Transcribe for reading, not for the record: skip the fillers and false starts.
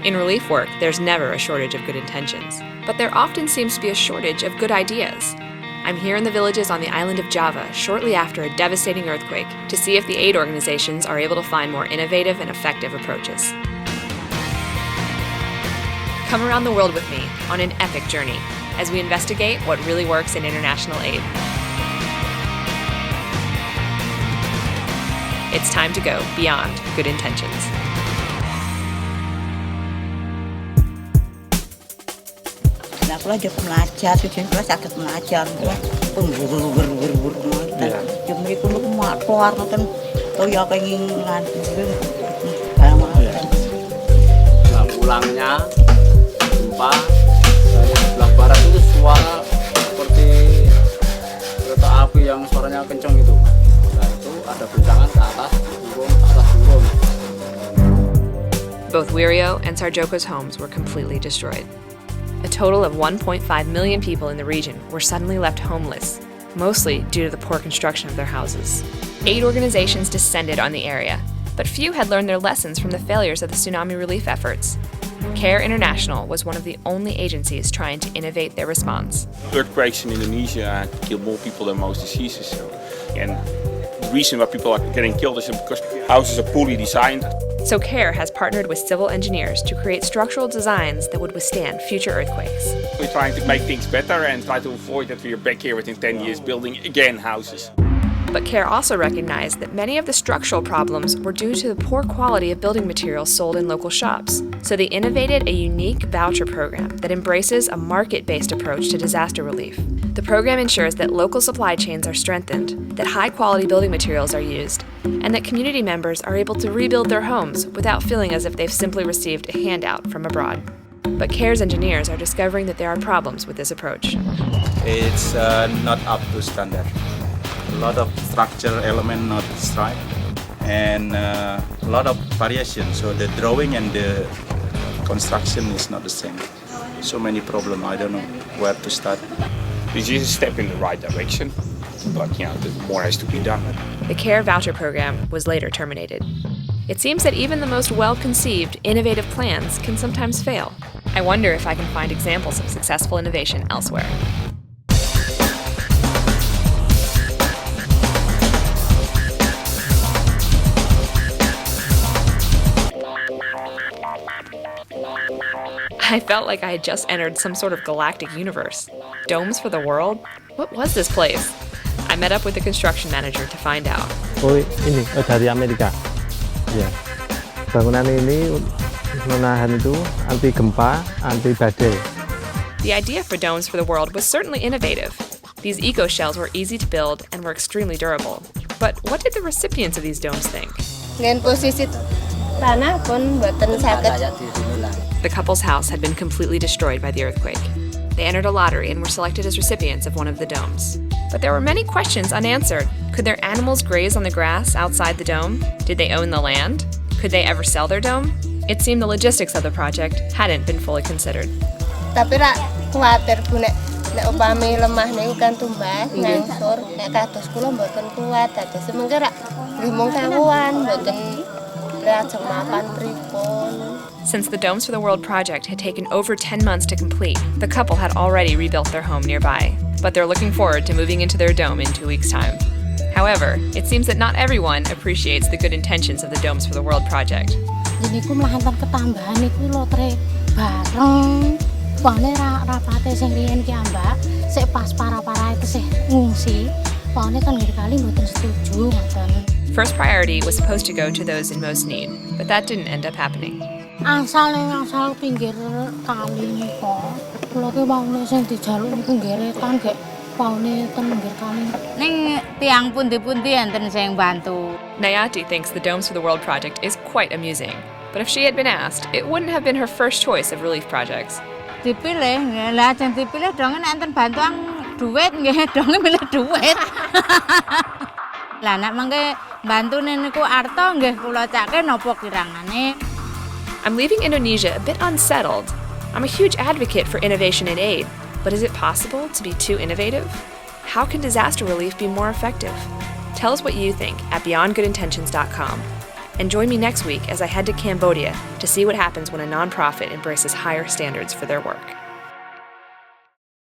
In relief work, there's never a shortage of good intentions, but there often seems to be a shortage of good ideas. I'm here in the villages on the island of Java shortly after a devastating earthquake to see if the aid organizations are able to find more innovative and effective approaches. Come around the world with me on an epic journey as we investigate what really works in international aid. It's time to go beyond good intentions. Aku lagi belajar, tujuan kelas sakit belajar, buru-buru, jam itu lu keluar nonton, tau ya keinginan, pulangnya gempa dari sebelah barat itu suara seperti kereta api yang suaranya kencang itu. Nah itu ada guncangan ke atas turun. Both Wirio and Sarjoko's homes were completely destroyed. A total of 1.5 million people in the region were suddenly left homeless, mostly due to the poor construction of their houses. Aid organizations descended on the area, but few had learned their lessons from the failures of the tsunami relief efforts. CARE International was one of the only agencies trying to innovate their response. Earthquakes in Indonesia kill more people than most diseases. And the reason why people are getting killed is because houses are poorly designed. So CARE has partnered with civil engineers to create structural designs that would withstand future earthquakes. We're trying to make things better and try to avoid that we are back here within 10 years building again houses. But CARE also recognized that many of the structural problems were due to the poor quality of building materials sold in local shops. So they innovated a unique voucher program that embraces a market-based approach to disaster relief. The program ensures that local supply chains are strengthened, that high-quality building materials are used, and that community members are able to rebuild their homes without feeling as if they've simply received a handout from abroad. But CARE's engineers are discovering that there are problems with this approach. It's not up to standard. A lot of structural element not right, and a lot of variation. So the drawing and the construction is not the same. So many problems. I don't know where to start. This is a step in the right direction, but more has to be done. The CARE voucher program was later terminated. It seems that even the most well-conceived, innovative plans can sometimes fail. I wonder if I can find examples of successful innovation elsewhere. I felt like I had just entered some sort of galactic universe. Domes for the world? What was this place? I met up with the construction manager to find out. Oh, ini dari Amerika. Ya. Bangunan ini menahan itu anti gempa, anti badai. The idea for domes for the world was certainly innovative. These eco shells were easy to build and were extremely durable. But what did the recipients of these domes think? Dengan posisi tanah pun mboten saged. The couple's house had been completely destroyed by the earthquake. They entered a lottery and were selected as recipients of one of the domes. But there were many questions unanswered. Could their animals graze on the grass outside the dome? Did they own the land? Could they ever sell their dome? It seemed the logistics of the project hadn't been fully considered. Tapi rak kuwatir Bu nek upami lemah niku kan tumbas ngangsur nek kados kula mboten kuat dados semengke rak mung kawuan mboten lajeng mapan pripun. Since the Domes for the World project had taken over 10 months to complete, the couple had already rebuilt their home nearby. But they're looking forward to moving into their dome in 2 weeks' time. However, it seems that not everyone appreciates the good intentions of the Domes for the World project. Niku mlahan ketambahan niku lotre bareng. Pone rapate sing riyen ki ambak, sik pas para-para itu sih ngungsi. Pone kan kali mboten setuju ngoten. First priority was supposed to go to those in most need, but that didn't end up happening. Asal pinggir kali niku. Kula ki waune sing dijaluk niku nggeretan gek waune ten pinggir kali. Ning tiang pundi-pundi enten sing bantu. Nayati thinks the Domes for the World project is quite amusing, but if she had been asked, it wouldn't have been her first choice of relief projects. Dipilih, lah jan dipilih dong enten bantuan duit nggih, dong milih duit. Lah nek mengke bantune niku arta nggih kula cake napa kirangane. I'm leaving Indonesia a bit unsettled. I'm a huge advocate for innovation in aid, but is it possible to be too innovative? How can disaster relief be more effective? Tell us what you think at beyondgoodintentions.com. And join me next week as I head to Cambodia to see what happens when a nonprofit embraces higher standards for their work.